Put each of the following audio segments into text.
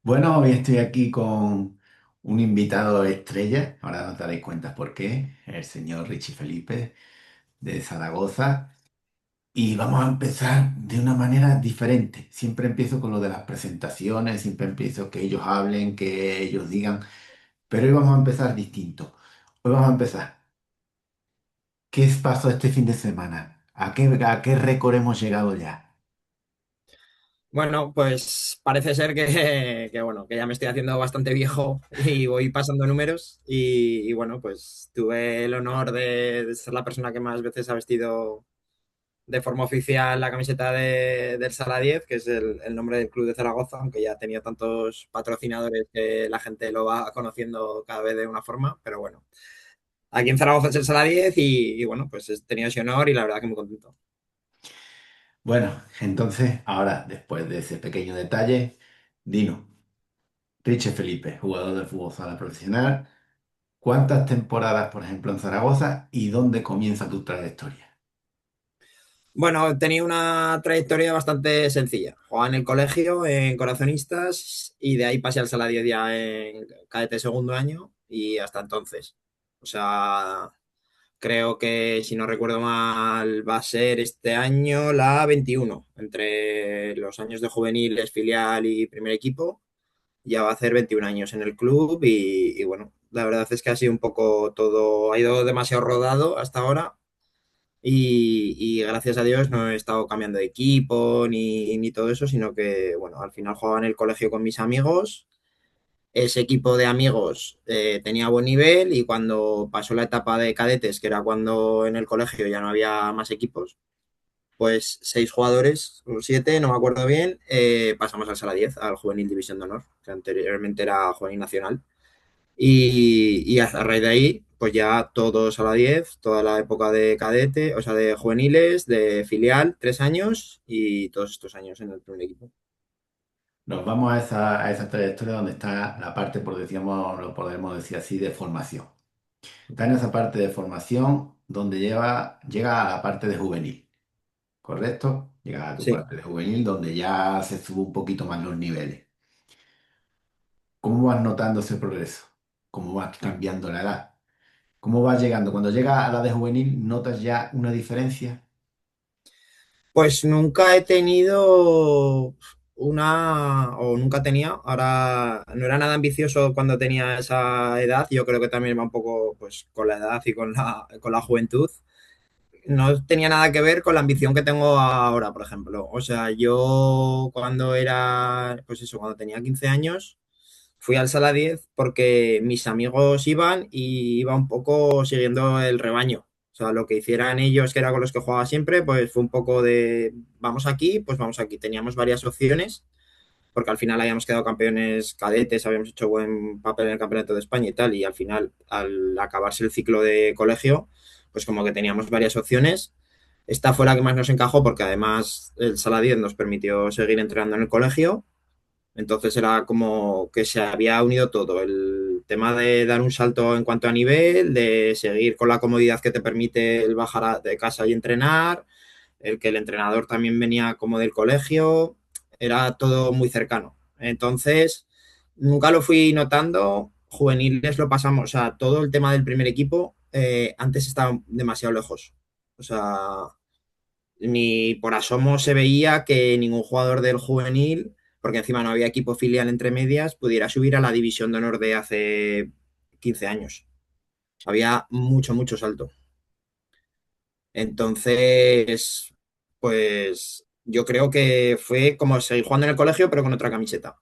Bueno, hoy estoy aquí con un invitado estrella, ahora nos daréis cuenta por qué, el señor Richie Felipe de Zaragoza, y vamos a empezar de una manera diferente. Siempre empiezo con lo de las presentaciones, siempre empiezo que ellos hablen, que ellos digan, pero hoy vamos a empezar distinto. Hoy vamos a empezar. ¿Qué pasó este fin de semana? ¿A qué récord hemos llegado ya? Bueno, pues parece ser bueno, que ya me estoy haciendo bastante viejo y voy pasando números y bueno, pues tuve el honor de ser la persona que más veces ha vestido de forma oficial la camiseta del Sala 10, que es el nombre del club de Zaragoza, aunque ya ha tenido tantos patrocinadores que la gente lo va conociendo cada vez de una forma, pero bueno, aquí en Zaragoza es el Sala 10 y bueno, pues he tenido ese honor y la verdad que muy contento. Bueno, entonces, ahora, después de ese pequeño detalle, Dino. Richie Felipe, jugador de fútbol sala profesional. ¿Cuántas temporadas, por ejemplo, en Zaragoza y dónde comienza tu trayectoria? Bueno, tenía una trayectoria bastante sencilla. Jugaba en el colegio, en Corazonistas, y de ahí pasé al Sala 10 ya en cadete segundo año y hasta entonces. O sea, creo que si no recuerdo mal va a ser este año la 21 entre los años de juveniles, filial y primer equipo. Ya va a hacer 21 años en el club y bueno, la verdad es que ha sido un poco todo, ha ido demasiado rodado hasta ahora y gracias a Dios no he estado cambiando de equipo ni todo eso, sino que, bueno, al final jugaba en el colegio con mis amigos. Ese equipo de amigos tenía buen nivel y cuando pasó la etapa de cadetes, que era cuando en el colegio ya no había más equipos, pues 6 jugadores o 7, no me acuerdo bien, pasamos al Sala 10, al Juvenil División de Honor, que anteriormente era Juvenil Nacional. Y a raíz de ahí, pues ya todos a la 10 toda la época de cadete, o sea, de juveniles, de filial, 3 años y todos estos años en el primer equipo. Nos vamos a esa trayectoria donde está la parte, por decíamos, lo podemos decir así, de formación. Está en esa parte de formación donde llega a la parte de juvenil, ¿correcto? Llega a tu Sí. parte de juvenil donde ya se sube un poquito más los niveles. ¿Cómo vas notando ese progreso? ¿Cómo vas cambiando la edad? ¿Cómo vas llegando? Cuando llega a la de juvenil, ¿notas ya una diferencia? Pues nunca he tenido o nunca tenía, ahora no era nada ambicioso cuando tenía esa edad, yo creo que también va un poco pues con la edad y con la juventud. No tenía nada que ver con la ambición que tengo ahora, por ejemplo. O sea, yo cuando era, pues eso, cuando tenía 15 años, fui al Sala 10 porque mis amigos iban y iba un poco siguiendo el rebaño. O sea, lo que hicieran ellos, que era con los que jugaba siempre, pues fue un poco de, vamos aquí, pues vamos aquí. Teníamos varias opciones, porque al final habíamos quedado campeones cadetes, habíamos hecho buen papel en el Campeonato de España y tal, y al final, al acabarse el ciclo de colegio, pues como que teníamos varias opciones. Esta fue la que más nos encajó porque además el Sala 10 nos permitió seguir entrenando en el colegio, entonces era como que se había unido todo, el tema de dar un salto en cuanto a nivel, de seguir con la comodidad que te permite el de casa y entrenar, el que el entrenador también venía como del colegio, era todo muy cercano. Entonces, nunca lo fui notando, juveniles lo pasamos, o sea, todo el tema del primer equipo antes estaba demasiado lejos. O sea, ni por asomo se veía que ningún jugador del juvenil, porque encima no había equipo filial entre medias, pudiera subir a la división de honor de hace 15 años. Había mucho, mucho salto. Entonces, pues yo creo que fue como seguir jugando en el colegio, pero con otra camiseta.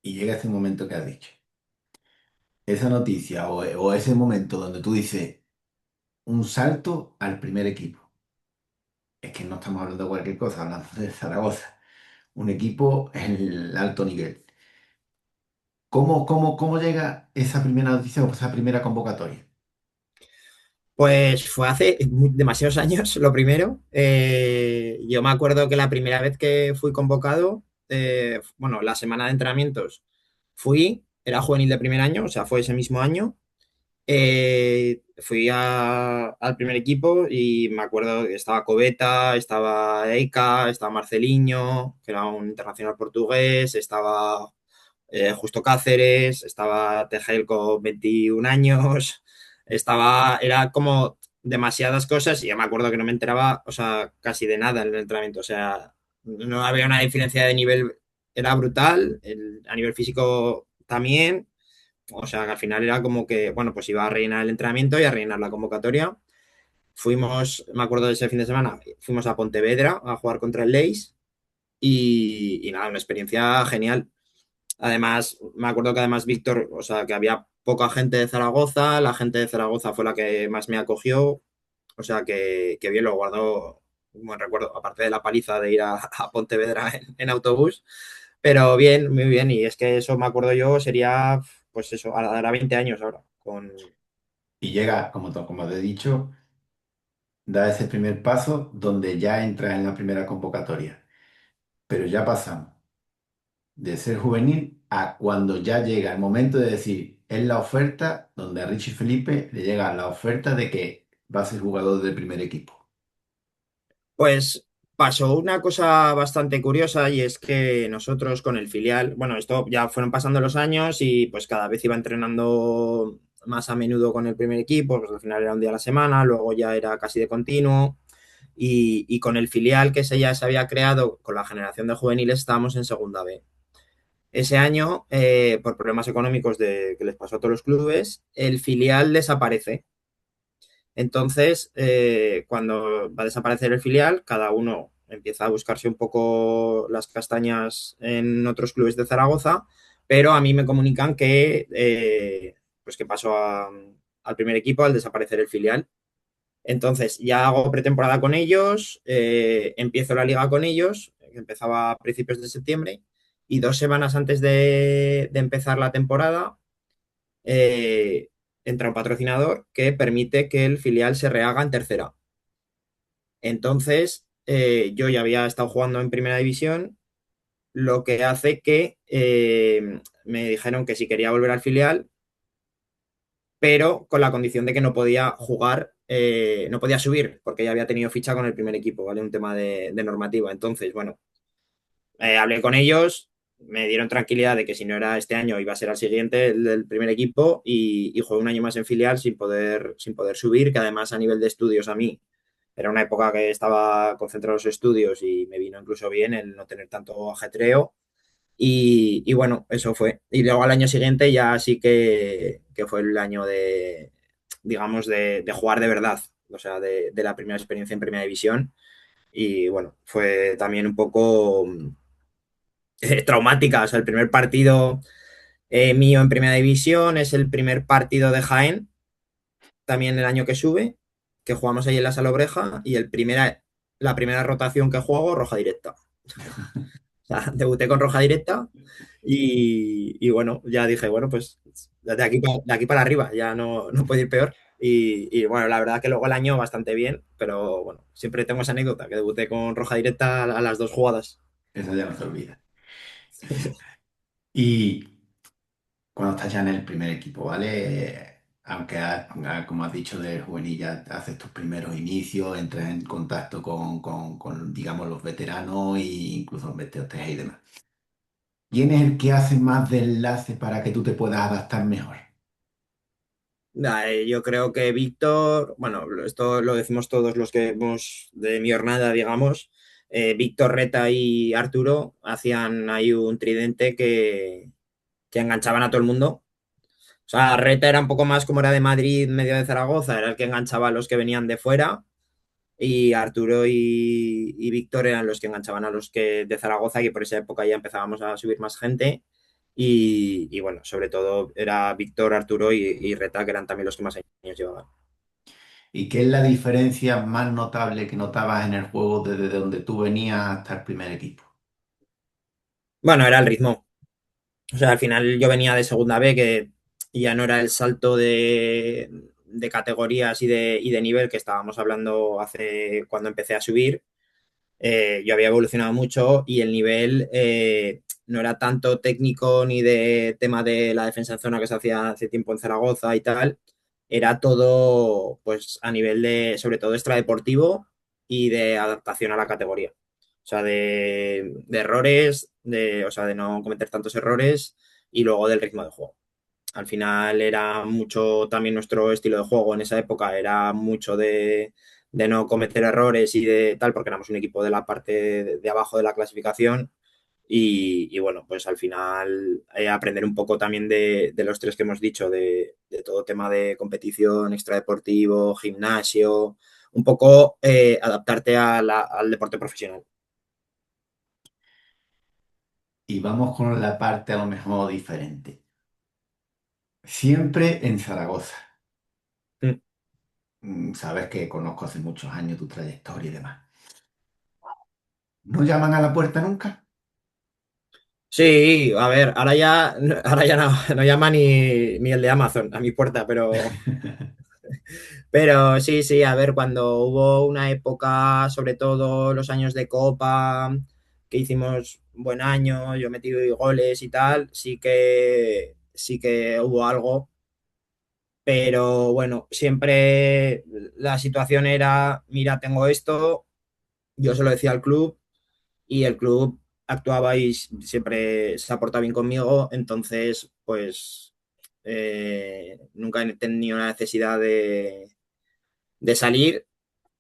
Y llega ese momento que has dicho. Esa noticia o ese momento donde tú dices un salto al primer equipo. Es que no estamos hablando de cualquier cosa, hablando de Zaragoza. Un equipo en el alto nivel. ¿Cómo llega esa primera noticia o esa primera convocatoria? Pues fue hace demasiados años, lo primero. Yo me acuerdo que la primera vez que fui convocado, bueno, la semana de entrenamientos, fui, era juvenil de primer año, o sea, fue ese mismo año, Al primer equipo y me acuerdo que estaba Coveta, estaba Eika, estaba Marceliño, que era un internacional portugués, estaba Justo Cáceres, estaba Tejel con 21 años, era como demasiadas cosas y yo me acuerdo que no me enteraba, o sea, casi de nada en el entrenamiento, o sea, no había una diferencia de nivel, era brutal, a nivel físico también, o sea, que al final era como que, bueno, pues iba a rellenar el entrenamiento y a rellenar la convocatoria. Me acuerdo de ese fin de semana, fuimos a Pontevedra a jugar contra el Leis y nada, una experiencia genial. Además, me acuerdo que además Víctor, o sea, que había poca gente de Zaragoza, la gente de Zaragoza fue la que más me acogió, o sea, que bien lo guardo un buen recuerdo, aparte de la paliza de ir a Pontevedra en autobús, pero bien, muy bien, y es que eso me acuerdo yo, sería, pues eso, hará 20 años ahora, Y llega, como te he dicho, da ese primer paso donde ya entras en la primera convocatoria. Pero ya pasamos de ser juvenil a cuando ya llega el momento de decir, es la oferta donde a Richie Felipe le llega la oferta de que va a ser jugador del primer equipo. Pues pasó una cosa bastante curiosa y es que nosotros con el filial, bueno, esto ya fueron pasando los años y pues cada vez iba entrenando más a menudo con el primer equipo, pues al final era un día a la semana, luego ya era casi de continuo y con el filial que ya se había creado con la generación de juveniles estábamos en segunda B. Ese año, por problemas económicos que les pasó a todos los clubes, el filial desaparece. Entonces, cuando va a desaparecer el filial, cada uno empieza a buscarse un poco las castañas en otros clubes de Zaragoza, pero a mí me comunican pues que pasó al primer equipo al desaparecer el filial. Entonces, ya hago pretemporada con ellos, empiezo la liga con ellos, que empezaba a principios de septiembre, y 2 semanas antes de empezar la temporada, eh, entra un patrocinador que permite que el filial se rehaga en tercera. Entonces, yo ya había estado jugando en primera división, lo que hace que me dijeron que si quería volver al filial, pero con la condición de que no podía jugar, no podía subir, porque ya había tenido ficha con el primer equipo, ¿vale? Un tema de normativa. Entonces, bueno, hablé con ellos, me dieron tranquilidad de que si no era este año iba a ser al siguiente el del primer equipo y jugué un año más en filial sin poder subir, que además a nivel de estudios a mí era una época que estaba concentrado en los estudios y me vino incluso bien el no tener tanto ajetreo. Y bueno, eso fue. Y luego al año siguiente ya sí que fue el año digamos, de jugar de verdad, o sea, de la primera experiencia en primera división. Y bueno, fue también un poco traumática. O sea, el primer partido mío en primera división es el primer partido de Jaén, también el año que sube, que jugamos ahí en la Salobreja, y la primera rotación que juego, roja directa. O sea, debuté con roja directa y bueno, ya dije, bueno, pues de aquí para arriba, ya no puede ir peor. Y bueno, la verdad que luego el año bastante bien, pero bueno, siempre tengo esa anécdota, que debuté con roja directa a las 2 jugadas. Eso ya no se olvida. Y cuando estás ya en el primer equipo, ¿vale? Aunque, como has dicho, del juvenil ya haces tus primeros inicios, entras en contacto con, digamos, los veteranos e incluso los veteranos y demás. ¿Quién es el que hace más de enlace para que tú te puedas adaptar mejor? Yo creo que Víctor, bueno, esto lo decimos todos los que hemos de mi jornada, digamos, Víctor, Reta y Arturo hacían ahí un tridente que enganchaban a todo el mundo. O sea, Reta era un poco más como era de Madrid, medio de Zaragoza, era el que enganchaba a los que venían de fuera. Y Arturo y Víctor eran los que enganchaban a los que de Zaragoza, que por esa época ya empezábamos a subir más gente. Y bueno, sobre todo era Víctor, Arturo y Reta, que eran también los que más años llevaban. ¿Y qué es la diferencia más notable que notabas en el juego desde donde tú venías hasta el primer equipo? Bueno, era el ritmo. O sea, al final yo venía de segunda B, que ya no era el salto de categorías y de nivel que estábamos hablando hace cuando empecé a subir. Yo había evolucionado mucho y el nivel no era tanto técnico ni de tema de la defensa en zona que se hacía hace tiempo en Zaragoza y tal, era todo pues a nivel de, sobre todo extradeportivo y de adaptación a la categoría. O sea, de errores, o sea, de no cometer tantos errores y luego del ritmo de juego. Al final era mucho también nuestro estilo de juego en esa época, era mucho de no cometer errores y de tal, porque éramos un equipo de la parte de abajo de la clasificación y bueno, pues al final aprender un poco también de los tres que hemos dicho, de todo tema de competición, extradeportivo, gimnasio, un poco adaptarte al deporte profesional. Y vamos con la parte a lo mejor diferente. Siempre en Zaragoza. Mm. Sabes que conozco hace muchos años tu trayectoria y demás. ¿No llaman a la puerta nunca? Sí, a ver, ahora ya no llama ni el de Amazon a mi puerta, pero sí, sí, a ver, cuando hubo una época, sobre todo los años de Copa, que hicimos buen año, yo metí goles y tal, sí que hubo algo, pero bueno, siempre la situación era, mira, tengo esto, yo se lo decía al club y el club actuaba y siempre se ha portado bien conmigo, entonces pues nunca he tenido la necesidad de salir.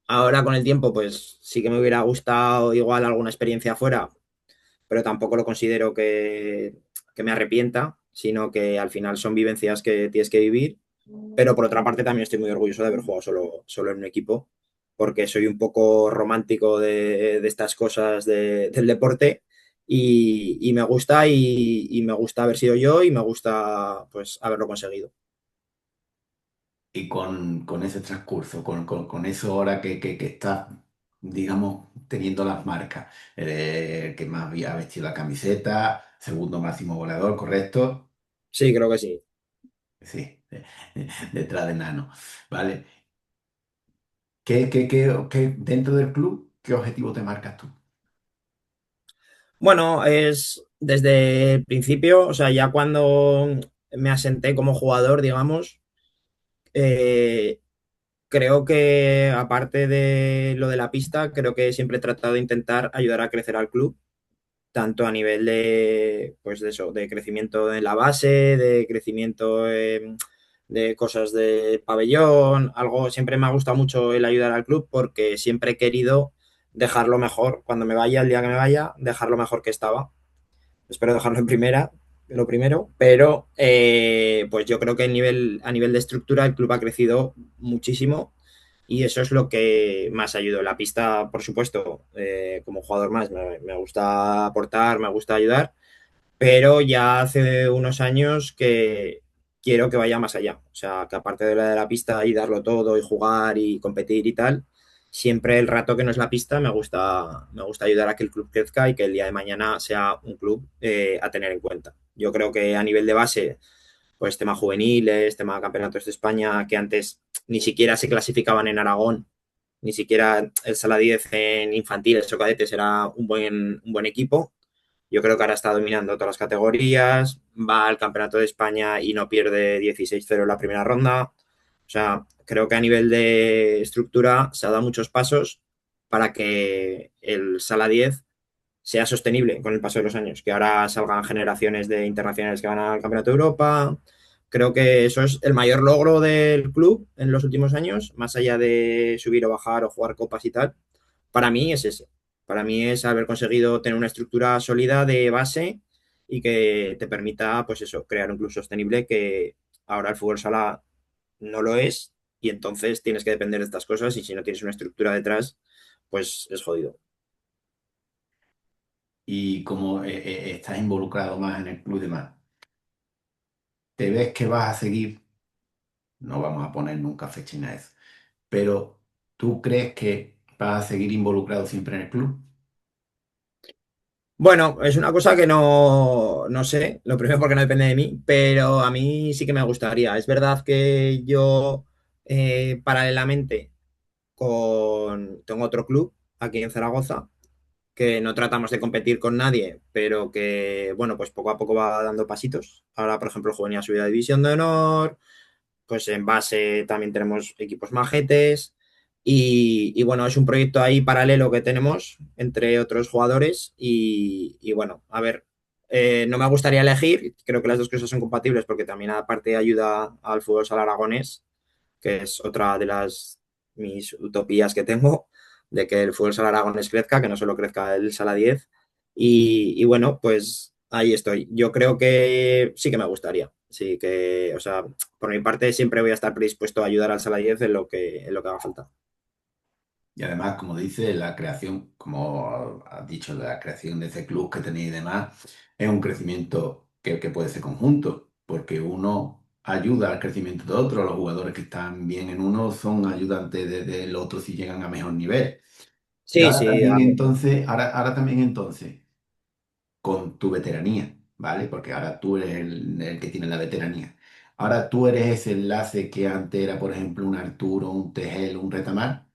Ahora con el tiempo, pues sí que me hubiera gustado igual alguna experiencia afuera, pero tampoco lo considero que me arrepienta, sino que al final son vivencias que tienes que vivir. Pero por otra parte también estoy muy orgulloso de haber jugado solo en un equipo, porque soy un poco romántico de estas cosas del deporte y me gusta y me gusta haber sido yo y me gusta pues haberlo conseguido. Y con ese transcurso, con eso ahora que estás, digamos, teniendo las marcas, el que más había vestido la camiseta, segundo máximo goleador, ¿correcto? Sí, creo que sí. Sí, detrás de Nano, ¿vale? ¿Qué dentro del club, qué objetivo te marcas tú? Bueno, es desde el principio, o sea, ya cuando me asenté como jugador, digamos, eh, creo que aparte de lo de la pista, creo que siempre he tratado de intentar ayudar a crecer al club, tanto a nivel de, pues de eso, de crecimiento en la base, de crecimiento de cosas de pabellón, algo, siempre me ha gustado mucho el ayudar al club porque siempre he querido dejarlo mejor, cuando me vaya, el día que me vaya, dejarlo mejor que estaba. Espero dejarlo en primera, lo primero, pero pues yo creo que a nivel de estructura el club ha crecido muchísimo y eso es lo que más ayudó. La pista, por supuesto, como jugador más, me gusta aportar, me gusta ayudar, pero ya hace unos años que quiero que vaya más allá. O sea, que aparte de la pista y darlo todo y jugar y competir y tal, siempre el rato que no es la pista me gusta ayudar a que el club crezca y que el día de mañana sea un club a tener en cuenta. Yo creo que a nivel de base, pues tema juveniles, tema campeonatos de España, que antes ni siquiera se clasificaban en Aragón, ni siquiera el Sala 10 en infantiles o cadetes era un buen equipo. Yo creo que ahora está dominando todas las categorías, va al Campeonato de España y no pierde 16-0 en la primera ronda. O sea, creo que a nivel de estructura se ha dado muchos pasos para que el Sala 10 sea sostenible con el paso de los años, que ahora salgan generaciones de internacionales que van al Campeonato de Europa. Creo que eso es el mayor logro del club en los últimos años, más allá de subir o bajar o jugar copas y tal. Para mí es ese. Para mí es haber conseguido tener una estructura sólida de base y que te permita, pues eso, crear un club sostenible que ahora el fútbol sala no lo es y entonces tienes que depender de estas cosas y si no tienes una estructura detrás, pues es jodido. Y como estás involucrado más en el club y demás, ¿te ves que vas a seguir? No vamos a poner nunca fecha ni a eso, pero ¿tú crees que vas a seguir involucrado siempre en el club? Bueno, es una cosa que no sé, lo primero porque no depende de mí, pero a mí sí que me gustaría. Es verdad que yo paralelamente tengo otro club aquí en Zaragoza que no tratamos de competir con nadie, pero que, bueno, pues poco a poco va dando pasitos. Ahora, por ejemplo, el Juvenil ha subido a División de Honor, pues en base también tenemos equipos majetes y bueno, es un proyecto ahí paralelo que tenemos entre otros jugadores y bueno, a ver, no me gustaría elegir, creo que las dos cosas son compatibles porque también aparte ayuda al fútbol sala aragonés, que es otra de las mis utopías que tengo, de que el fútbol sala aragonés crezca, que no solo crezca el sala 10 y bueno, pues ahí estoy. Yo creo que sí que me gustaría. Sí que, o sea, por mi parte siempre voy a estar predispuesto a ayudar al Sala 10 en lo que haga falta. Y además, como dice, la creación, como has dicho, la creación de ese club que tenéis y demás, es un crecimiento que puede ser conjunto, porque uno ayuda al crecimiento de otro, los jugadores que están bien en uno son ayudantes del otro si llegan a mejor nivel. Y Sí, ahora sí, también entonces, ahora también entonces, con tu veteranía, ¿vale? Porque ahora tú eres el que tiene la veteranía. Ahora tú eres ese enlace que antes era, por ejemplo, un Arturo, un Tegel, un Retamar.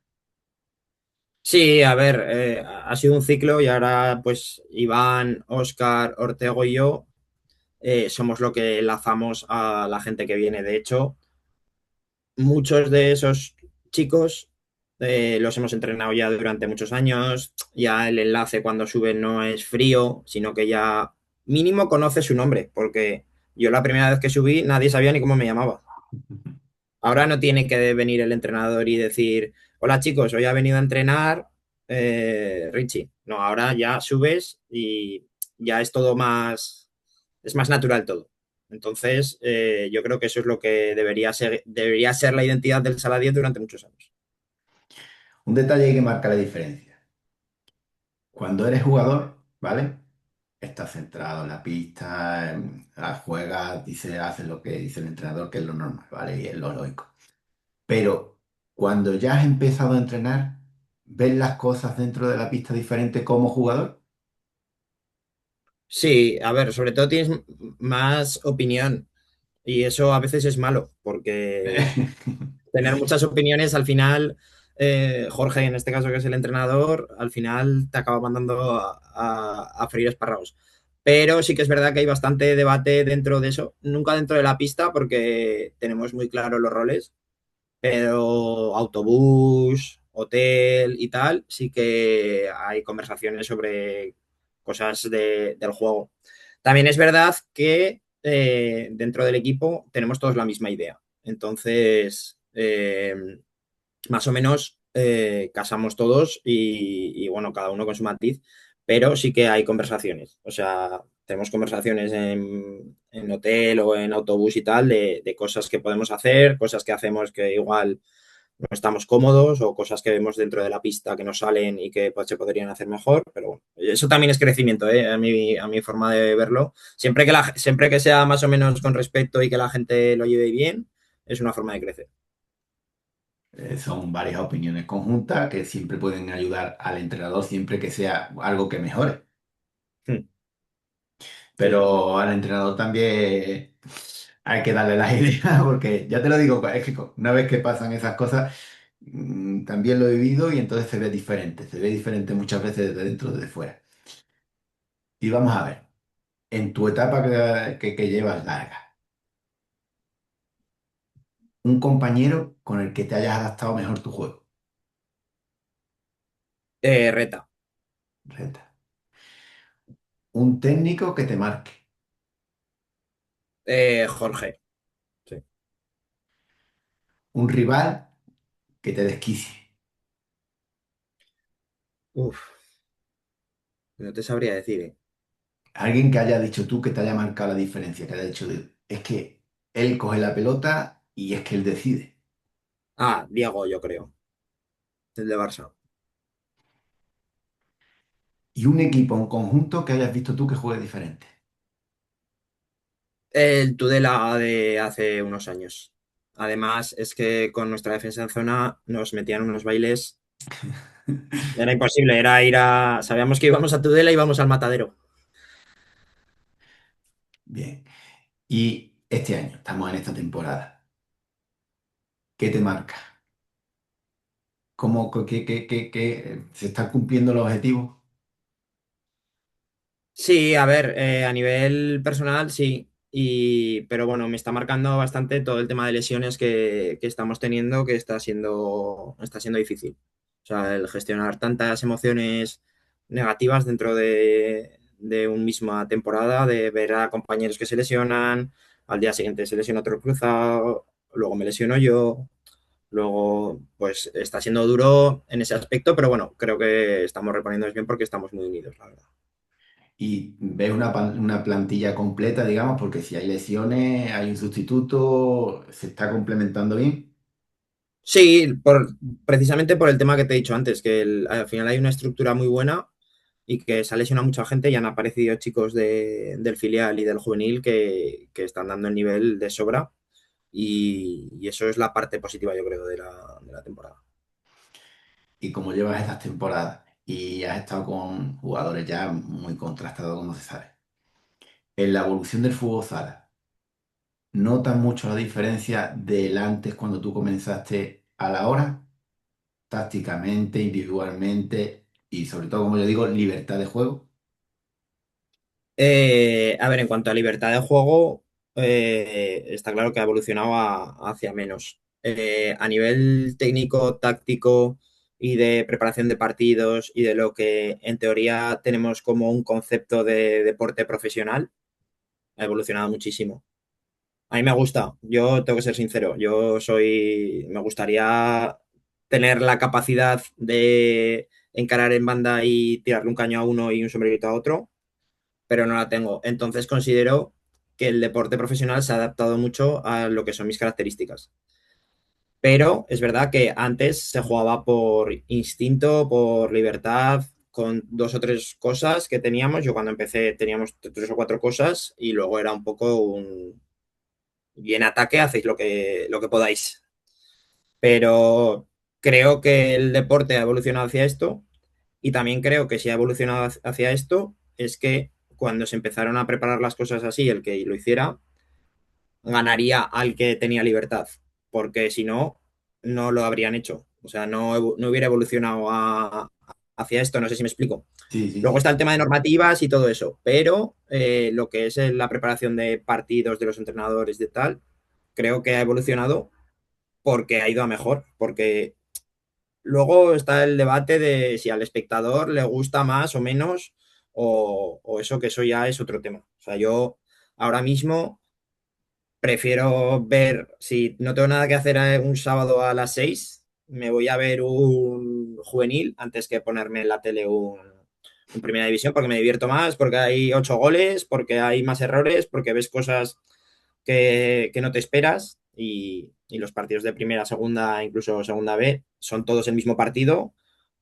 sí, a ver, ha sido un ciclo y ahora pues Iván, Óscar, Ortego y yo somos lo que enlazamos a la gente que viene. De hecho, muchos de esos chicos los hemos entrenado ya durante muchos años, ya el enlace cuando suben no es frío, sino que ya mínimo conoce su nombre, porque yo la primera vez que subí nadie sabía ni cómo me llamaba. Ahora no tiene que venir el entrenador y decir, hola chicos, hoy ha venido a entrenar Richie. No, ahora ya subes y ya es todo más, es más natural todo. Entonces, yo creo que eso es lo que debería ser la identidad del Sala 10 durante muchos años. Un detalle que marca la diferencia. Cuando eres jugador, ¿vale? Estás centrado en la pista, juegas, dice, haces lo que dice el entrenador, que es lo normal, ¿vale? Y es lo lógico. Pero cuando ya has empezado a entrenar, ¿ves las cosas dentro de la pista diferente como jugador? Sí, a ver, sobre todo tienes más opinión y eso a veces es malo porque tener muchas opiniones al final, Jorge en este caso que es el entrenador, al final te acaba mandando a freír espárragos. Pero sí que es verdad que hay bastante debate dentro de eso, nunca dentro de la pista porque tenemos muy claros los roles, pero autobús, hotel y tal, sí que hay conversaciones sobre cosas del juego. También es verdad que dentro del equipo tenemos todos la misma idea. Entonces, más o menos casamos todos y, bueno, cada uno con su matiz, pero sí que hay conversaciones. O sea, tenemos conversaciones en hotel o en autobús y tal de cosas que podemos hacer, cosas que hacemos que igual no estamos cómodos o cosas que vemos dentro de la pista que no salen y que pues, se podrían hacer mejor, pero bueno, eso también es crecimiento, ¿eh? A mi forma de verlo. Siempre que sea más o menos con respeto y que la gente lo lleve bien, es una forma de crecer. Son varias opiniones conjuntas que siempre pueden ayudar al entrenador siempre que sea algo que mejore. Hmm. Sí. Pero al entrenador también hay que darle las ideas, porque ya te lo digo, es que una vez que pasan esas cosas, también lo he vivido y entonces se ve diferente muchas veces desde dentro desde fuera. Y vamos a ver, en tu etapa que llevas larga, un compañero con el que te hayas adaptado mejor tu juego. Reta. Renta. Un técnico que te marque. Jorge. Sí. Un rival que te desquicie. Uf, no te sabría decir, ¿eh? Alguien que haya dicho tú que te haya marcado la diferencia, que haya dicho, es que él coge la pelota y es que él decide. Ah, Diego, yo creo. El de Barça. Y un equipo, un conjunto que hayas visto tú que juegue diferente. El Tudela de hace unos años. Además, es que con nuestra defensa en zona nos metían unos bailes. Era imposible, era ir a. Sabíamos que íbamos a Tudela y íbamos al matadero. Bien. Y este año, estamos en esta temporada. ¿Qué te marca? ¿Cómo, se están cumpliendo los objetivos? Sí, a ver, a nivel personal, sí. Pero bueno, me está marcando bastante todo el tema de lesiones que estamos teniendo, que está siendo difícil. O sea, el gestionar tantas emociones negativas dentro de una misma temporada, de ver a compañeros que se lesionan, al día siguiente se lesiona otro cruzado, luego me lesiono yo, luego pues está siendo duro en ese aspecto, pero bueno, creo que estamos reponiéndonos bien porque estamos muy unidos, la verdad. Y ves una plantilla completa, digamos, porque si hay lesiones, hay un sustituto, se está complementando bien. Sí, precisamente por el tema que te he dicho antes, que al final hay una estructura muy buena y que se ha lesionado mucha gente y han aparecido chicos del filial y del juvenil que están dando el nivel de sobra y eso es la parte positiva, yo creo, de la temporada. Y como llevas estas temporadas y has estado con jugadores ya muy contrastados, como se sabe, en la evolución del fútbol sala, ¿notas mucho la diferencia del antes cuando tú comenzaste a la hora? Tácticamente, individualmente y sobre todo, como yo digo, libertad de juego. A ver, en cuanto a libertad de juego, está claro que ha evolucionado hacia menos. A nivel técnico, táctico y de preparación de partidos y de lo que en teoría tenemos como un concepto de deporte profesional, ha evolucionado muchísimo. A mí me gusta, yo tengo que ser sincero, me gustaría tener la capacidad de encarar en banda y tirarle un caño a uno y un sombrerito a otro, pero no la tengo. Entonces considero que el deporte profesional se ha adaptado mucho a lo que son mis características. Pero es verdad que antes se jugaba por instinto, por libertad, con dos o tres cosas que teníamos. Yo cuando empecé teníamos tres o cuatro cosas y luego era un poco un... Y en ataque hacéis lo que podáis. Pero creo que el deporte ha evolucionado hacia esto y también creo que si ha evolucionado hacia esto es que cuando se empezaron a preparar las cosas así, el que lo hiciera ganaría al que tenía libertad, porque si no, no lo habrían hecho. O sea, no hubiera evolucionado hacia esto, no sé si me explico. Sí, sí, Luego sí. está el tema de normativas y todo eso, pero lo que es la preparación de partidos de los entrenadores de tal, creo que ha evolucionado porque ha ido a mejor, porque luego está el debate de si al espectador le gusta más o menos, o eso, que eso ya es otro tema. O sea, yo ahora mismo prefiero ver, si no tengo nada que hacer un sábado a las 6 me voy a ver un juvenil antes que ponerme en la tele un Primera División, porque me divierto más, porque hay 8 goles, porque hay más errores, porque ves cosas que no te esperas y los partidos de primera, segunda, incluso segunda B, son todos el mismo partido,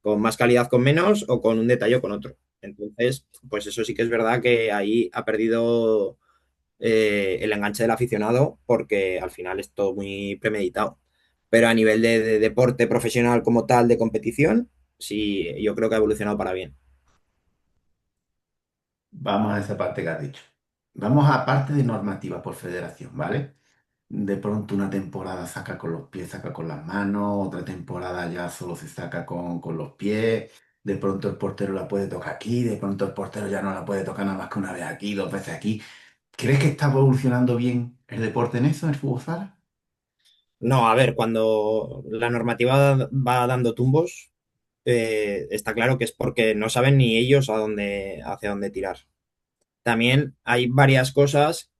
con más calidad, con menos, o con un detalle o con otro. Entonces, pues eso sí que es verdad que ahí ha perdido el enganche del aficionado porque al final es todo muy premeditado. Pero a nivel de deporte profesional como tal, de competición, sí, yo creo que ha evolucionado para bien. Vamos a esa parte que has dicho. Vamos a parte de normativa por federación, ¿vale? De pronto una temporada saca con los pies, saca con las manos, otra temporada ya solo se saca con los pies, de pronto el portero la puede tocar aquí, de pronto el portero ya no la puede tocar nada más que una vez aquí, dos veces aquí. ¿Crees que está evolucionando bien el deporte en eso, en el fútbol sala? No, a ver, cuando la normativa va dando tumbos, está claro que es porque no saben ni ellos hacia dónde tirar. También hay varias cosas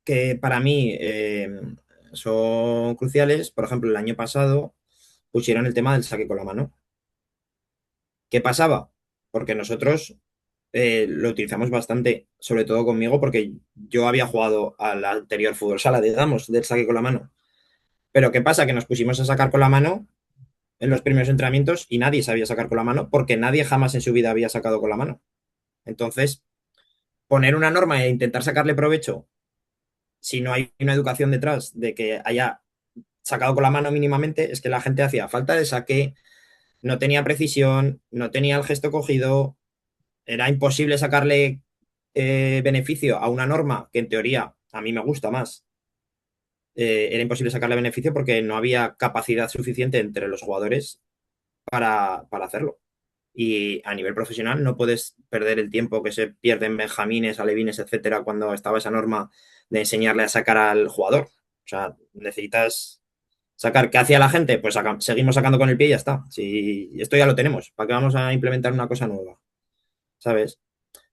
que para mí son cruciales. Por ejemplo, el año pasado pusieron el tema del saque con la mano. ¿Qué pasaba? Porque nosotros lo utilizamos bastante, sobre todo conmigo, porque yo había jugado al anterior fútbol sala, digamos, del saque con la mano. Pero ¿qué pasa? Que nos pusimos a sacar con la mano en los primeros entrenamientos y nadie sabía sacar con la mano porque nadie jamás en su vida había sacado con la mano. Entonces, poner una norma e intentar sacarle provecho si no hay una educación detrás de que haya sacado con la mano mínimamente, es que la gente hacía falta de saque, no tenía precisión, no tenía el gesto cogido, era imposible sacarle beneficio a una norma que en teoría a mí me gusta más. Era imposible sacarle beneficio porque no había capacidad suficiente entre los jugadores para hacerlo. Y a nivel profesional no puedes perder el tiempo que se pierde en benjamines, alevines, etcétera, cuando estaba esa norma de enseñarle a sacar al jugador. O sea, necesitas sacar. ¿Qué hacía la gente? Pues seguimos sacando con el pie y ya está. Si esto ya lo tenemos, ¿para qué vamos a implementar una cosa nueva? ¿Sabes?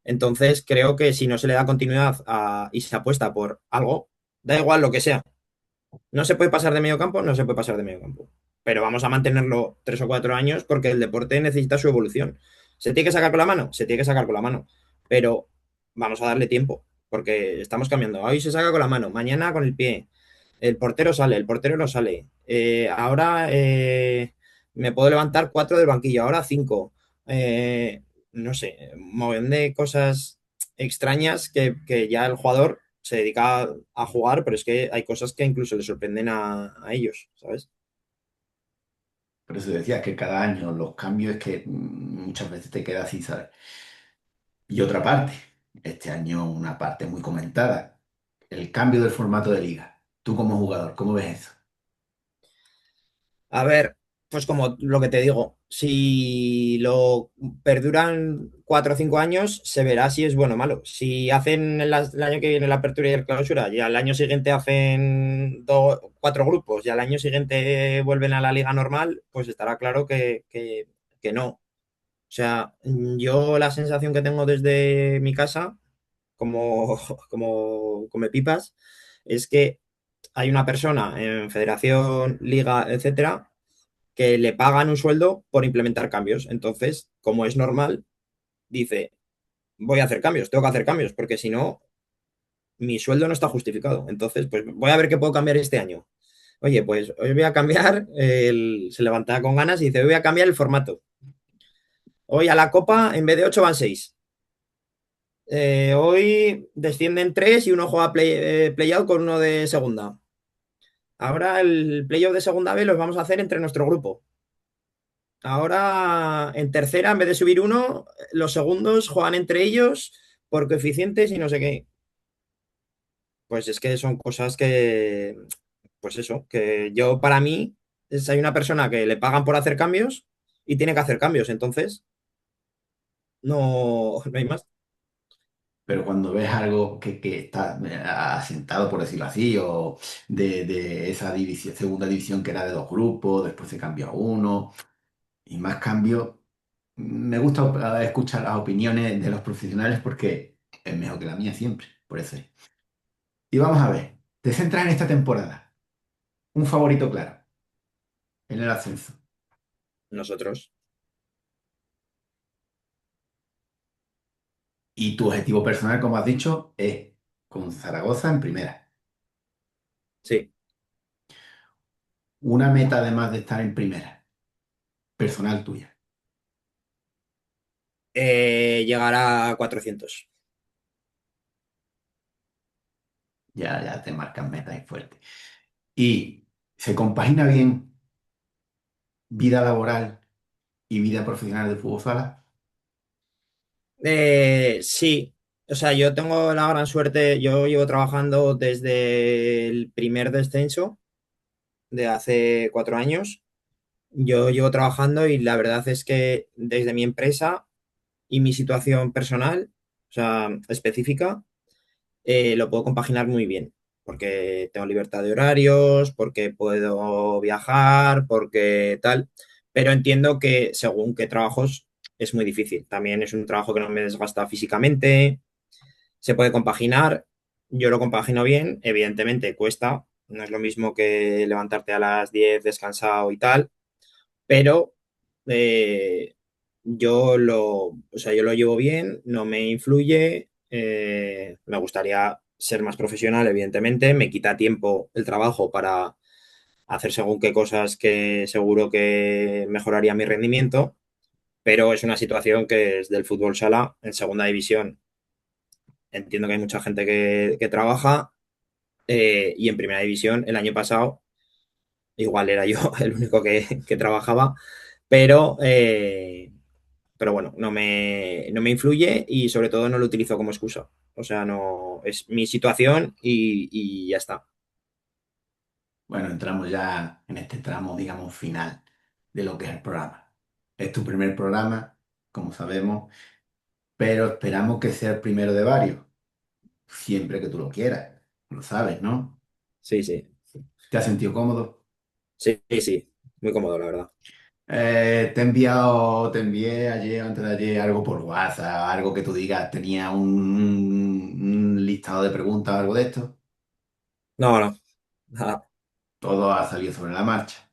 Entonces creo que si no se le da continuidad y se apuesta por algo, da igual lo que sea. No se puede pasar de medio campo, no se puede pasar de medio campo. Pero vamos a mantenerlo 3 o 4 años porque el deporte necesita su evolución. ¿Se tiene que sacar con la mano? Se tiene que sacar con la mano. Pero vamos a darle tiempo porque estamos cambiando. Hoy se saca con la mano, mañana con el pie. El portero sale, el portero no sale. Ahora me puedo levantar 4 del banquillo, ahora 5. No sé, un montón de cosas extrañas que ya el jugador se dedica a jugar, pero es que hay cosas que incluso le sorprenden a ellos, ¿sabes? Por eso decía que cada año los cambios es que muchas veces te quedas así, ¿sabes? Y otra parte, este año una parte muy comentada, el cambio del formato de liga. Tú como jugador, ¿cómo ves eso? A ver, pues como lo que te digo, si lo perduran 4 o 5 años, se verá si es bueno o malo. Si hacen el año que viene la apertura y la clausura, y al año siguiente hacen 4 grupos, y al año siguiente vuelven a la liga normal, pues estará claro que no. O sea, yo la sensación que tengo desde mi casa, como, como come pipas, es que hay una persona en federación, liga, etcétera, que le pagan un sueldo por implementar cambios. Entonces, como es normal, dice, voy a hacer cambios, tengo que hacer cambios, porque si no, mi sueldo no está justificado. Entonces, pues voy a ver qué puedo cambiar este año. Oye, pues hoy voy a cambiar, se levanta con ganas y dice, voy a cambiar el formato. Hoy a la copa, en vez de 8 van 6. Hoy descienden 3 y uno juega play-out con uno de segunda. Ahora el play-out de segunda B los vamos a hacer entre nuestro grupo. Ahora, en tercera, en vez de subir uno, los segundos juegan entre ellos por coeficientes y no sé qué. Pues es que son cosas que, pues eso, que yo para mí, hay una persona que le pagan por hacer cambios y tiene que hacer cambios, entonces no hay más. Pero cuando ves algo que está asentado, por decirlo así, o de esa división, segunda división que era de dos grupos, después se cambió a uno, y más cambios, me gusta escuchar las opiniones de los profesionales porque es mejor que la mía siempre, por eso es. Y vamos a ver, te centras en esta temporada, un favorito claro, en el ascenso. Nosotros, Y tu objetivo personal, como has dicho, es con Zaragoza en primera. sí. Una meta además de estar en primera, personal tuya. Llegar a 400. Ya te marcan metas y fuerte. Y se compagina bien vida laboral y vida profesional de fútbol sala. Sí, o sea, yo tengo la gran suerte, yo llevo trabajando desde el primer descenso de hace 4 años. Yo llevo trabajando y la verdad es que desde mi empresa y mi situación personal, o sea, específica, lo puedo compaginar muy bien, porque tengo libertad de horarios, porque puedo viajar, porque tal, pero entiendo que según qué trabajos es muy difícil. También es un trabajo que no me desgasta físicamente, se puede compaginar, yo lo compagino bien, evidentemente cuesta, no es lo mismo que levantarte a las 10 descansado y tal, pero eh, yo lo llevo bien, no me influye, me gustaría ser más profesional, evidentemente, me quita tiempo el trabajo para hacer según qué cosas que seguro que mejoraría mi rendimiento, pero es una situación que es del fútbol sala en segunda división. Entiendo que hay mucha gente que trabaja y en primera división el año pasado igual era yo el único que trabajaba, pero, eh, pero bueno, no me influye y sobre todo no lo utilizo como excusa. O sea, no es mi situación y ya está. Bueno, entramos ya en este tramo, digamos, final de lo que es el programa. Es tu primer programa, como sabemos, pero esperamos que sea el primero de varios, siempre que tú lo quieras. Lo sabes, ¿no? Sí, sí. ¿Te has sentido cómodo? Sí, sí, sí. Muy cómodo, la verdad. Te envié ayer, antes de ayer, algo por WhatsApp, algo que tú digas, tenía un listado de preguntas o algo de esto. No, no. Nada. Todo ha salido sobre la marcha.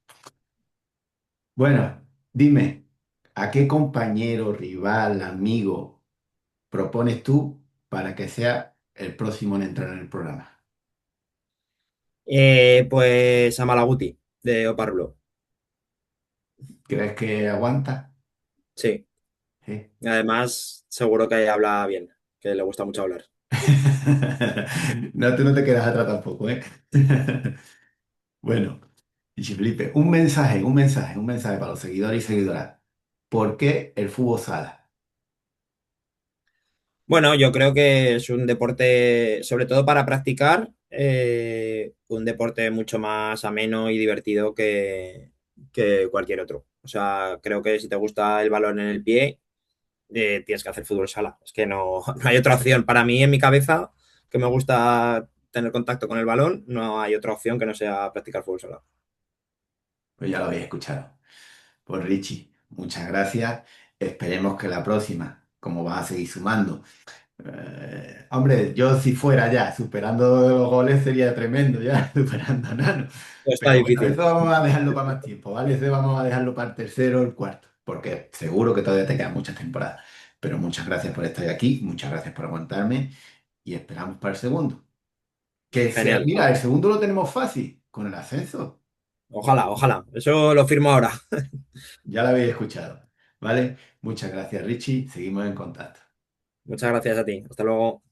Bueno, dime, ¿a qué compañero, rival, amigo propones tú para que sea el próximo en entrar en el programa? Pues a Malaguti, de Oparlo. ¿Crees que aguanta? Sí. Sí. Además, seguro que habla bien, que le gusta mucho hablar. No, tú no te quedas atrás tampoco, ¿eh? Bueno, y Felipe, un mensaje para los seguidores y seguidoras. ¿Por qué el fútbol sala? Bueno, yo creo que es un deporte, sobre todo para practicar, un deporte mucho más ameno y divertido que cualquier otro. O sea, creo que si te gusta el balón en el pie, tienes que hacer fútbol sala. Es que no, no hay otra opción. Para mí, en mi cabeza, que me gusta tener contacto con el balón, no hay otra opción que no sea practicar fútbol sala. Pues ya lo habéis escuchado. Pues Richie, muchas gracias. Esperemos que la próxima, como vas a seguir sumando. Hombre, yo si fuera ya superando los goles sería tremendo ya, superando a Nano. Está Pero bueno, difícil. eso vamos a dejarlo para más tiempo, ¿vale? Eso vamos a dejarlo para el tercero o el cuarto, porque seguro que todavía te quedan muchas temporadas. Pero muchas gracias por estar aquí, muchas gracias por aguantarme y esperamos para el segundo. Que sea, Genial. mira, el segundo lo tenemos fácil, con el ascenso. Ojalá, ojalá. Eso lo firmo ahora. Ya lo habéis escuchado, ¿vale? Muchas gracias, Richie. Seguimos en contacto. Muchas gracias a ti. Hasta luego.